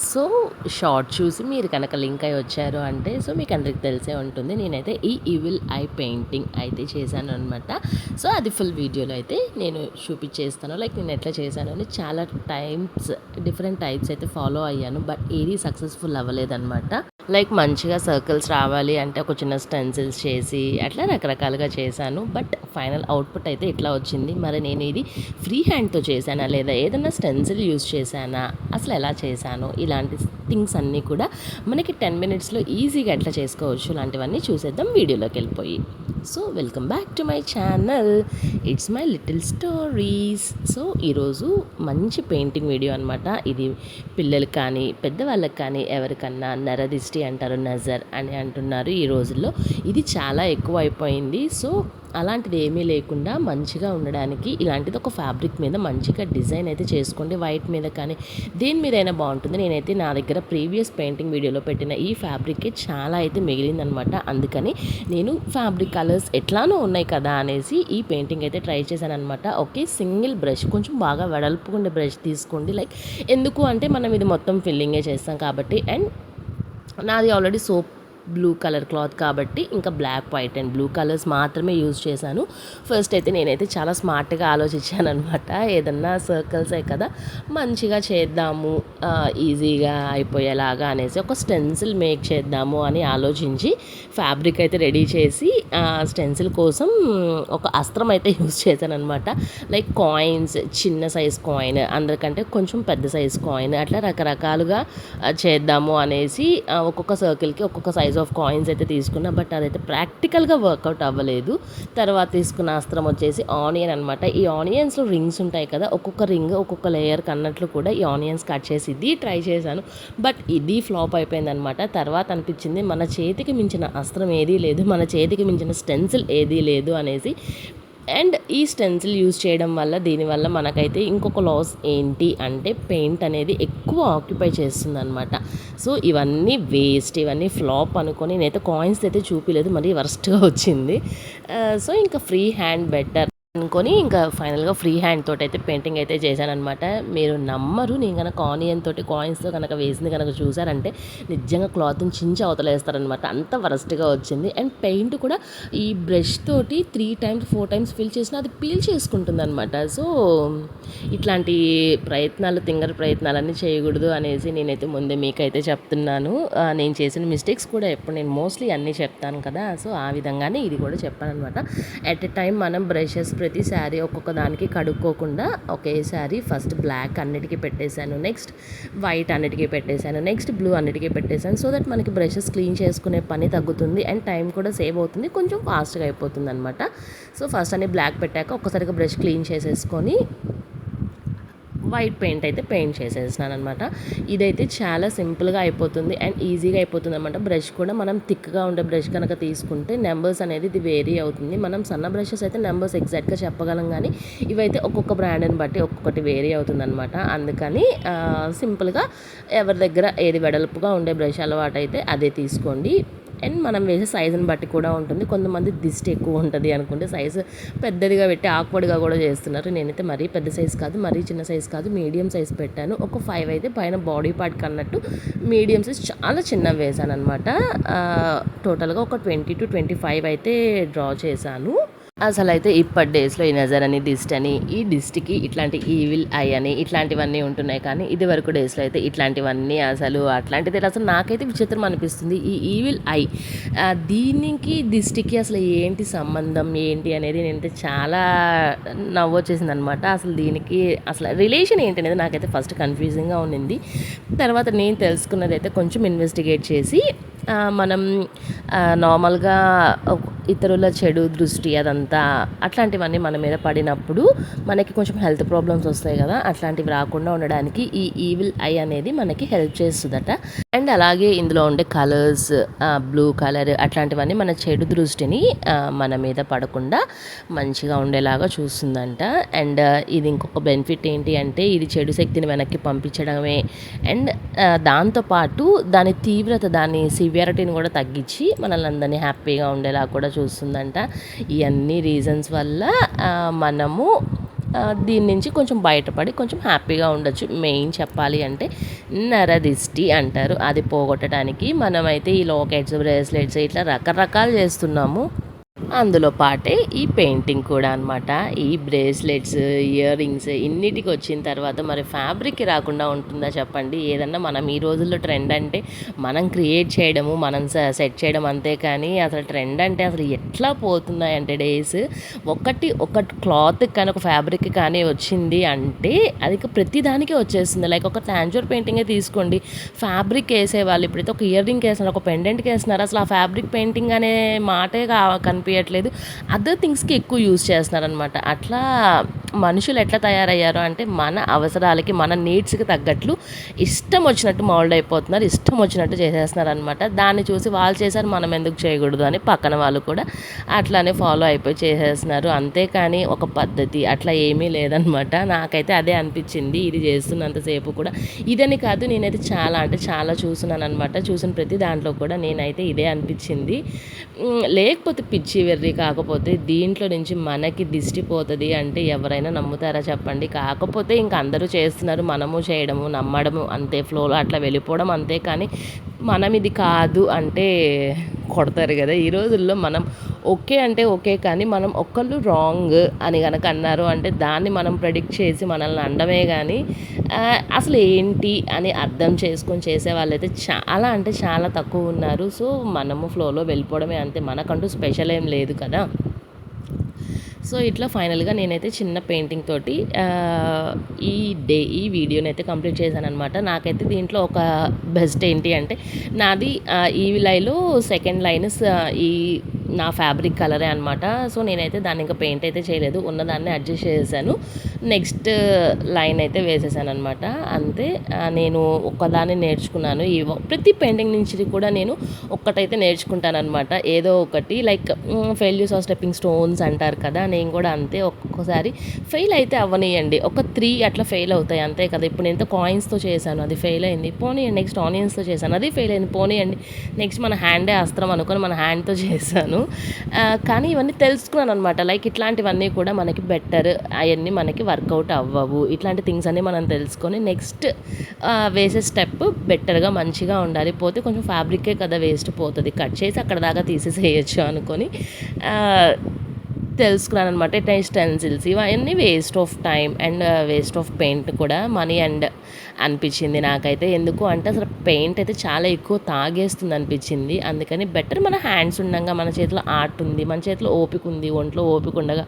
So, short చూసి మీరు కనుక లింక్ అయ్యి వచ్చారు అంటే సో, మీకు అందరికి తెలిసే ఉంటుంది. నేనైతే ఈ ఈవిల్ ఐ పెయింటింగ్ అయితే చేశాననమాట. సో, అది ఫుల్ వీడియోలో అయితే నేను చూపిచ్చేస్తాను. లైక్ నేను ఎట్లా చేశాను అని చాలా డిఫరెంట్ టైప్స్ అయితే ఫాలో అయ్యాను. బట్ ఏది సక్సెస్‌ఫుల్ అవ్వలేదనమాట. లైక్ మంచిగా సర్కిల్స్ రావాలి అంటే ఒక చిన్న స్టెన్సిల్స్ చేసి అట్లా రకరకాలుగా చేశాను. బట్ ఫైనల్ అవుట్‌పుట్ అయితే ఇట్లా వచ్చింది. మరి నేను ఇది ఫ్రీ హ్యాండ్‌తో చేశానా? లేదా ఏదన్నా స్టెన్సిల్ యూజ్ చేశానా? అసలు ఎలా చేశాను? ఇలాంటి థింగ్స్ అన్నీ కూడా మనకి 10 మినిట్స్‌లో ఈజీగా ఎట్లా చేసుకోవచ్చు ఇలాంటివన్నీ చూసేద్దాం వీడియోలోకి వెళ్ళిపోయి. So welcome back to my channel. It's my little stories. So ఈరోజు మంచి పెయింటింగ్ వీడియో అనమాట. ఇది పిల్లలకి కానీ పెద్దవాళ్ళకి కానీ ఎవరికన్నా నరదిష్టి అంటారు, నజర్ అని అంటున్నారు ఈ రోజుల్లో. ఇది చాలా ఎక్కువ అయిపోయింది. సో అలాంటిది ఏమీ లేకుండా మంచిగా ఉండడానికి ఇలాంటిది ఒక ఫ్యాబ్రిక్ మీద మంచిగా డిజైన్ అయితే చేసుకోండి. వైట్ మీద కానీ దేని మీదైనా బాగుంటుంది. నేనైతే నా దగ్గర ప్రీవియస్ పెయింటింగ్ వీడియోలో పెట్టిన ఈ ఫ్యాబ్రిక్కి చాలా అయితే మిగిలిందనమాట. అందుకని నేను ఫ్యాబ్రిక్ కలర్స్ ఎట్లానో ఉన్నాయి కదా అనేసి ఈ పెయింటింగ్ అయితే ట్రై చేశాను అనమాట. ఓకే, సింగిల్ బ్రష్, కొంచెం బాగా వెడల్పుకుండే బ్రష్ తీసుకోండి. లైక్ ఎందుకు అంటే మనం ఇది మొత్తం ఫిల్లింగే చేస్తాం కాబట్టి. అండ్ నాది already soap blue colour cloth కాబట్టి ఇంకా black, white and blue colours మాత్రమే యూజ్ చేశాను. ఫస్ట్ అయితే నేనైతే చాలా స్మార్ట్గా ఆలోచించాను అనమాట. ఏదన్నా సర్కిల్సే కదా మంచిగా చేద్దాము, ఈజీగా అయిపోయేలాగా అనేసి ఒక స్టెన్సిల్ మేక్ చేద్దాము అని ఆలోచించి ఫ్యాబ్రిక్ అయితే రెడీ చేసి స్టెన్సిల్ కోసం ఒక అస్త్రం అయితే యూజ్ చేశాను అనమాట. లైక్ కాయిన్స్, చిన్న సైజ్ కాయిన్, అందరికంటే కొంచెం పెద్ద సైజ్ కాయిన్, అట్లా రకరకాలుగా చేద్దాము అనేసి ఒక్కొక్క సర్కిల్కి ఒక్కొక్క సైజ్ ఆఫ్ కాయిన్స్ అయితే తీసుకున్నా. బట్ అదైతే ప్రాక్టికల్గా వర్కౌట్ అవ్వలేదు. తర్వాత తీసుకున్న అస్త్రం వచ్చేసి ఆనియన్ అనమాట. ఈ ఆనియన్స్లో రింగ్స్ ఉంటాయి కదా, ఒక్కొక్క రింగ్ ఒక్కొక్క లేయర్కి అన్నట్లు కూడా ఈ ఆనియన్స్ కట్ చేసి ఇది ట్రై చేశాను. బట్ ఇది ఫ్లాప్ అయిపోయింది అనమాట. తర్వాత అనిపించింది మన చేతికి మించిన అస్త్రం ఏదీ లేదు, మన చేతికి మించిన స్టెన్సిల్ ఏదీ లేదు అనేసి. అండ్ ఈ స్టెన్సిల్ యూజ్ చేయడం వల్ల దీనివల్ల మనకైతే ఇంకొక లాస్ ఏంటి అంటే పెయింట్ అనేది ఎక్కువ ఆక్యుపై చేస్తుంది అనమాట. సో ఇవన్నీ వేస్ట్, ఇవన్నీ ఫ్లాప్ అనుకొని నేనైతే కాయిన్స్ అయితే చూపించలేదు, మరీ వర్స్ట్గా వచ్చింది. సో ఇంకా ఫ్రీ హ్యాండ్ బెటర్ అనుకొని ఇంకా ఫైనల్గా ఫ్రీ హ్యాండ్ తోటి అయితే పెయింటింగ్ అయితే చేశానమాట. మీరు నమ్మరు, నేను కనుక ఆనియన్ తోటి కాయిన్స్తో కనుక వేసింది కనుక చూసారంటే నిజంగా క్లాత్ని చించి అవతలేస్తారనమాట, అంత వరస్ట్గా వచ్చింది. అండ్ పెయింట్ కూడా ఈ బ్రష్ తోటి 3 times 4 times ఫిల్ చేసినా అది పీల్ చేసుకుంటుంది అనమాట. సో ఇట్లాంటి తింగర ప్రయత్నాలన్నీ చేయకూడదు అనేసి నేనైతే ముందే మీకైతే చెప్తున్నాను. నేను చేసిన మిస్టేక్స్ కూడా ఎప్పుడు నేను మోస్ట్లీ అన్నీ చెప్తాను కదా, సో ఆ విధంగానే ఇది కూడా చెప్పాను అనమాట. ఎట్ ఎ టైం మనం బ్రషెస్ ప్రతిసారి ఒక్కొక్క దానికి కడుక్కోకుండా ఒకేసారి ఫస్ట్ బ్లాక్ అన్నిటికీ పెట్టేశాను, నెక్స్ట్ వైట్ అన్నిటికీ పెట్టేశాను, నెక్స్ట్ బ్లూ అన్నిటికీ పెట్టేశాను. సో దట్ మనకి బ్రషెస్ క్లీన్ చేసుకునే పని తగ్గుతుంది అండ్ టైం కూడా సేవ్ అవుతుంది, కొంచెం ఫాస్ట్గా అయిపోతుంది అనమాట. సో ఫస్ట్ అన్ని బ్లాక్ పెట్టాక ఒక్కసారిగా బ్రష్ క్లీన్ చేసేసుకొని వైట్ పెయింట్ అయితే పెయింట్ చేసేసినాను అనమాట. ఇదైతే చాలా సింపుల్గా అయిపోతుంది అండ్ ఈజీగా అయిపోతుంది అనమాట. బ్రష్ కూడా మనం థిక్గా ఉండే బ్రష్ కనుక తీసుకుంటే నెంబర్స్ అనేది ఇది వేరీ అవుతుంది. మనం సన్న బ్రషెస్ అయితే నెంబర్స్ ఎగ్జాక్ట్గా చెప్పగలం, కానీ ఇవైతే ఒక్కొక్క బ్రాండ్ని బట్టి ఒక్కొక్కటి వేరీ అవుతుంది అనమాట. అందుకని సింపుల్గా ఎవరి దగ్గర ఏది వెడల్పుగా ఉండే బ్రష్ అలవాటు అయితే అదే తీసుకోండి. అండ్ మనం వేసే సైజుని బట్టి కూడా ఉంటుంది. కొంతమంది దిష్టి ఎక్కువ ఉంటుంది అనుకుంటే సైజు పెద్దదిగా పెట్టి ఆక్వర్డ్గా కూడా చేస్తున్నారు. నేనైతే మరీ పెద్ద సైజు కాదు, మరీ చిన్న సైజు కాదు, మీడియం సైజ్ పెట్టాను. ఒక 5 అయితే పైన బాడీ పార్ట్కి అన్నట్టు మీడియం సైజ్ చాలా చిన్నవి వేసాను అనమాట. టోటల్గా ఒక 20 to 25 అయితే డ్రా చేశాను. అసలు అయితే ఇప్పటి డేస్లో ఈ నజర్ అని, దిస్ట్ అని, ఈ దిస్ట్కి ఇట్లాంటి ఈవిల్ ఐ అని ఇట్లాంటివన్నీ ఉంటున్నాయి. కానీ ఇది వరకు డేస్లో అయితే ఇట్లాంటివన్నీ అసలు నాకైతే విచిత్రం అనిపిస్తుంది. ఈ ఈవిల్ ఐ దీనికి దిస్ట్కి అసలు ఏంటి సంబంధం ఏంటి అనేది నేనైతే చాలా నవ్వొచ్చేసింది అనమాట. అసలు దీనికి అసలు రిలేషన్ ఏంటి అనేది నాకైతే ఫస్ట్ కన్ఫ్యూజింగ్గా ఉండింది. తర్వాత నేను తెలుసుకున్నది అయితే కొంచెం ఇన్వెస్టిగేట్ చేసి మనం నార్మల్గా ఇతరుల చెడు దృష్టి అట్లాంటివన్నీ మన మీద పడినప్పుడు మనకి కొంచెం హెల్త్ ప్రాబ్లమ్స్ వస్తాయి కదా, అట్లాంటివి రాకుండా ఉండడానికి ఈ ఈవిల్ ఐ అనేది మనకి హెల్ప్ చేస్తుందట. అండ్ అలాగే ఇందులో ఉండే కలర్స్, బ్లూ కలర్ అట్లాంటివన్నీ మన చెడు దృష్టిని మన మీద పడకుండా మంచిగా ఉండేలాగా చూస్తుందంట. అండ్ ఇది ఇంకొక బెనిఫిట్ ఏంటి అంటే ఇది చెడు శక్తిని వెనక్కి పంపించడమే. అండ్ దాంతోపాటు దాని తీవ్రత, దాని సివియారిటీని కూడా తగ్గించి మనల్ని అందరినీ హ్యాపీగా ఉండేలా కూడా చూస్తుందంట. ఈ అన్ని రీజన్స్ వల్ల మనము దీని నుంచి కొంచెం బయటపడి కొంచెం హ్యాపీగా ఉండొచ్చు. మెయిన్ చెప్పాలి అంటే నరదిష్టి అంటారు, అది పోగొట్టడానికి మనమైతే ఈ లాకెట్స్, బ్రేస్లెట్స్ ఇట్లా రకరకాలు చేస్తున్నాము. అందులో పాటే ఈ పెయింటింగ్ కూడా అనమాట. ఈ బ్రేస్లెట్స్, ఇయర్ రింగ్స్ ఇన్నిటికి వచ్చిన తర్వాత మరి ఫ్యాబ్రిక్కి రాకుండా ఉంటుందా చెప్పండి. ఏదన్నా మనం ఈ రోజుల్లో ట్రెండ్ అంటే మనం క్రియేట్ చేయడము, మనం సెట్ చేయడం అంతే. కానీ అసలు ట్రెండ్ అంటే అసలు ఎట్లా పోతున్నాయి అంటే డేస్ ఒక క్లాత్ కానీ ఒక ఫ్యాబ్రిక్ కానీ వచ్చింది అంటే అది ప్రతి దానికి వచ్చేస్తుంది. లైక్ ఒక టాంజూర్ పెయింటింగే తీసుకోండి, ఫ్యాబ్రిక్ వేసేవాళ్ళు ఇప్పుడైతే ఒక ఇయర్ రింగ్ వేస్తున్నారు, ఒక పెండెంట్కి వేస్తున్నారు. అసలు ఆ ఫ్యాబ్రిక్ పెయింటింగ్ అనే మాటే కనిపించట్లేదు. అదర్ థింగ్స్కి ఎక్కువ యూజ్ చేస్తున్నారనమాట. అట్లా మనుషులు ఎట్లా తయారయ్యారు అంటే మన అవసరాలకి, మన నీడ్స్కి తగ్గట్లు ఇష్టం వచ్చినట్టు మౌల్డ్ అయిపోతున్నారు, ఇష్టం వచ్చినట్టు చేసేస్తున్నారు అనమాట. దాన్ని చూసి వాళ్ళు చేశారు మనం ఎందుకు చేయకూడదు అని పక్కన వాళ్ళు కూడా అట్లానే ఫాలో అయిపోయి చేసేస్తున్నారు. అంతేకాని ఒక పద్ధతి అట్లా ఏమీ లేదనమాట. నాకైతే అదే అనిపించింది ఇది చేస్తున్నంతసేపు కూడా. ఇదని కాదు, నేనైతే చాలా అంటే చాలా చూస్తున్నాను అనమాట. చూసిన ప్రతి దాంట్లో కూడా నేనైతే ఇదే అనిపించింది. లేకపోతే పిచ్చి వెర్రి కాకపోతే దీంట్లో నుంచి మనకి దిష్టి పోతుంది అంటే ఎవరైనా నమ్ముతారా చెప్పండి. కాకపోతే ఇంక అందరూ చేస్తున్నారు, మనము చేయడము, నమ్మడము అంతే, ఫ్లోలో అట్లా వెళ్ళిపోవడం అంతే. కానీ మనం ఇది కాదు అంటే కొడతారు కదా. ఈ రోజుల్లో మనం ఓకే అంటే ఓకే, కానీ మనం ఒకళ్ళు రాంగ్ అని కనుక అన్నారు అంటే దాన్ని మనం ప్రెడిక్ట్ చేసి మనల్ని అండమే. కానీ అసలు ఏంటి అని అర్థం చేసుకొని చేసే వాళ్ళైతే చాలా అంటే చాలా తక్కువ ఉన్నారు. సో మనము ఫ్లోలో వెళ్ళిపోవడమే అంతే, మనకంటూ స్పెషల్ ఏం లేదు కదా. సో ఇట్లా ఫైనల్గా నేనైతే చిన్న పెయింటింగ్ తోటి ఈ వీడియోని అయితే కంప్లీట్ చేశాను అనమాట. నాకైతే దీంట్లో ఒక బెస్ట్ ఏంటి అంటే నాది ఈ లైన్లో సెకండ్ లైన్ ఈ నా ఫ్యాబ్రిక్ కలరే అనమాట. సో నేనైతే దాన్ని ఇంకా పెయింట్ అయితే చేయలేదు, ఉన్నదాన్ని అడ్జస్ట్ చేశాను. నెక్స్ట్ లైన్ అయితే వేసేసాను అనమాట. అంతే. నేను ఒక్కదాన్ని నేర్చుకున్నాను. ఈ ప్రతి పెయింటింగ్ నుంచి కూడా నేను ఒక్కటైతే నేర్చుకుంటాను అనమాట, ఏదో ఒకటి. Like failures of stepping stones అంటారు కదా, నేను కూడా అంతే. ఒక్కొక్కసారి ఫెయిల్ అయితే అవ్వనియండి, ఒక 3 అట్లా ఫెయిల్ అవుతాయి అంతే కదా. ఇప్పుడు నేను కాయిన్స్తో చేశాను, అది ఫెయిల్ అయింది, పోనీయండి. నెక్స్ట్ ఆనియన్స్తో చేశాను, అది ఫెయిల్ అయింది, పోనీయండి. నెక్స్ట్ మన హ్యాండే అస్త్రం అనుకొని మన హ్యాండ్తో చేశాను. కానీ ఇవన్నీ తెలుసుకున్నాను అనమాట. లైక్ ఇట్లాంటివన్నీ కూడా మనకి బెటర్, అవన్నీ మనకి వర్కౌట్ అవ్వవు. ఇట్లాంటి థింగ్స్ అన్నీ మనం తెలుసుకొని నెక్స్ట్ వేసే స్టెప్ బెటర్గా మంచిగా ఉండాలి. పోతే కొంచెం ఫ్యాబ్రికే కదా వేస్ట్ పోతుంది, కట్ చేసి అక్కడ దాకా తీసేసేయచ్చు అనుకొని తెలుసుకున్నాను అనమాట. ఇట్లా స్టెన్సిల్స్ ఇవన్నీ waste of time and waste of paint కూడా, మనీ అండ్ అనిపించింది నాకైతే. ఎందుకు అంటే అసలు పెయింట్ అయితే చాలా ఎక్కువ తాగేస్తుంది అనిపించింది. అందుకని బెటర్ మన హ్యాండ్స్ ఉండగా, మన చేతిలో ఆర్ట్ ఉంది, మన చేతిలో ఓపిక ఉంది, ఒంట్లో ఓపిక ఉండగా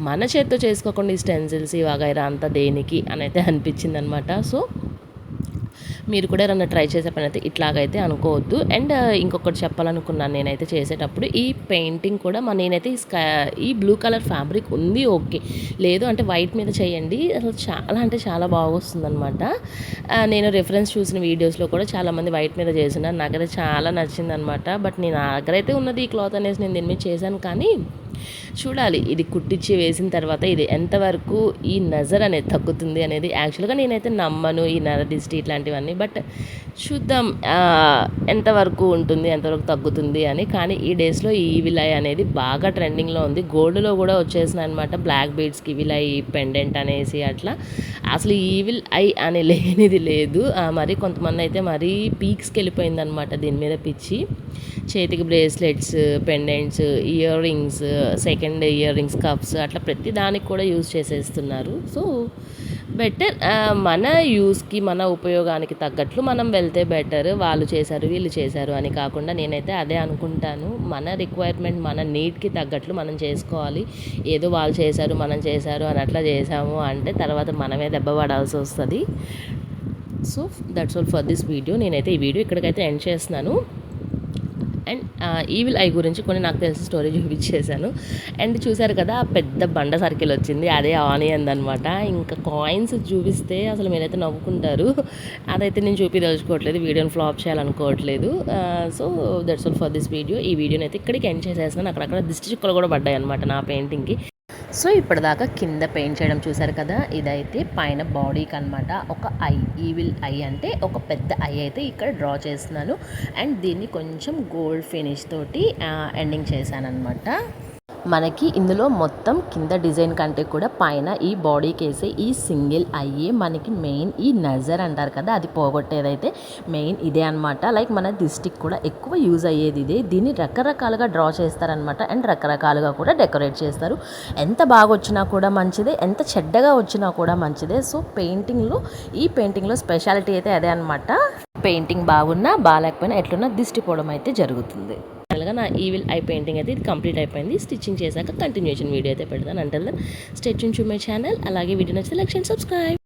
మన చేతితో చేసుకోకుండా ఈ స్టెన్సిల్స్ వగైరా అంతా దేనికి అని అయితే అనిపించింది అనమాట. సో మీరు కూడా ఏదన్నా ట్రై చేసే పని అయితే ఇట్లాగైతే అనుకోవద్దు. అండ్ ఇంకొకటి చెప్పాలనుకున్నాను నేనైతే చేసేటప్పుడు, ఈ పెయింటింగ్ కూడా నేనైతే ఈ బ్లూ కలర్ ఫ్యాబ్రిక్ ఉంది ఓకే, లేదు అంటే వైట్ మీద చేయండి, అసలు చాలా అంటే చాలా బాగా వస్తుందన్నమాట. నేను రిఫరెన్స్ చూసిన వీడియోస్లో కూడా చాలామంది వైట్ మీద చేసినారు, నాకైతే చాలా నచ్చిందనమాట. బట్ నేను దగ్గరైతే ఉన్నది ఈ క్లాత్ అనేసి నేను దీని మీద చేశాను. కానీ చూడాలి ఇది కుట్టించి వేసిన తర్వాత ఇది ఎంతవరకు ఈ నజర్ అనేది తగ్గుతుంది అనేది. యాక్చువల్గా నేనైతే నమ్మను ఈ నరదిష్టి ఇట్లాంటివన్నీ, బట్ చూద్దాం ఎంతవరకు ఉంటుంది, ఎంతవరకు తగ్గుతుంది అని. కానీ ఈ డేస్లో ఈ ఈవిల్ ఐ అనేది బాగా ట్రెండింగ్లో ఉంది. గోల్డ్లో కూడా వచ్చేసినాయి అనమాట, బ్లాక్ బీడ్స్కి ఈవిల్ ఐ పెండెంట్ అనేసి అట్లా. అసలు ఈవిల్ ఐ అని లేనిది లేదు. మరి కొంతమంది అయితే మరీ పీక్స్కి వెళ్ళిపోయిందనమాట దీని మీద పిచ్చి. చేతికి bracelets, pendants, ear rings, second ear rings, cups అట్లా ప్రతి దానికి కూడా యూజ్ చేసేస్తున్నారు. సో బెటర్ మన యూస్కి, మన ఉపయోగానికి తగ్గట్లు మనం వెళ్తే బెటర్. వాళ్ళు చేశారు, వీళ్ళు చేశారు అని కాకుండా నేనైతే అదే అనుకుంటాను. మన రిక్వైర్మెంట్, మన నీడ్కి తగ్గట్లు మనం చేసుకోవాలి. ఏదో వాళ్ళు చేశారు, మనం చేశారు అని అట్లా చేసాము అంటే తర్వాత మనమే దెబ్బ పడాల్సి వస్తుంది. So that's all for this video. నేనైతే ఈ వీడియో ఇక్కడికైతే ఎండ్ చేస్తున్నాను. అండ్ ఈవిల్ ఐ గురించి కొన్ని నాకు తెలిసిన స్టోరీ చూపించేశాను. అండ్ చూశారు కదా పెద్ద బండ సర్కిల్ వచ్చింది, అదే ఆనియన్ అనమాట. ఇంకా కాయిన్స్ చూపిస్తే అసలు మీరైతే నవ్వుకుంటారు. అదైతే నేను తెలుసుకోవట్లేదు, వీడియోని ఫ్లాప్ చేయాలనుకోవట్లేదు. So that's all for this video. ఈ వీడియోని అయితే ఇక్కడికి ఎండ్ చేసేస్తున్నాను. అక్కడక్కడ దిష్టి చుక్కలు కూడా పడ్డాయి అనమాట నా పెయింటింగ్కి. సో ఇప్పటిదాకా కింద పెయింట్ చేయడం చూసారు కదా, ఇదైతే పైన బాడీకి అనమాట. ఒక ఐ, ఈవిల్ ఐ అంటే ఒక పెద్ద ఐ అయితే ఇక్కడ డ్రా చేస్తున్నాను. అండ్ దీన్ని కొంచెం గోల్డ్ ఫినిష్ తోటి ఎండింగ్ చేశాను అనమాట. మనకి ఇందులో మొత్తం కింద డిజైన్ కంటే కూడా పైన ఈ బాడీకి వేసే ఈ సింగిల్ అయ్యే మనకి మెయిన్ ఈ నజర్ అంటారు కదా, అది పోగొట్టేదైతే మెయిన్ ఇదే అనమాట. లైక్ మన దిష్టికి కూడా ఎక్కువ యూజ్ అయ్యేది ఇదే. దీన్ని రకరకాలుగా డ్రా చేస్తారనమాట అండ్ రకరకాలుగా కూడా డెకరేట్ చేస్తారు. ఎంత బాగా వచ్చినా కూడా మంచిదే, ఎంత చెడ్డగా వచ్చినా కూడా మంచిదే. సో ఈ పెయింటింగ్లో స్పెషాలిటీ అయితే అదే అనమాట. పెయింటింగ్ బాగున్నా బాగాలేకపోయినా ఎట్లున్నా దిష్టి పోవడం అయితే జరుగుతుంది. ఫైనల్గా నా ఈవిల్ ఐ పెయింటింగ్ అయితే ఇది కంప్లీట్ అయిపోయింది. స్టిచ్చింగ్ చేశాక కంటిన్యూషన్ వీడియో అయితే పెడతాను. అంటే stay tune to my channel. అలాగే వీడియో నచ్చితే లైక్ అండ్ సబ్స్క్రైబ్.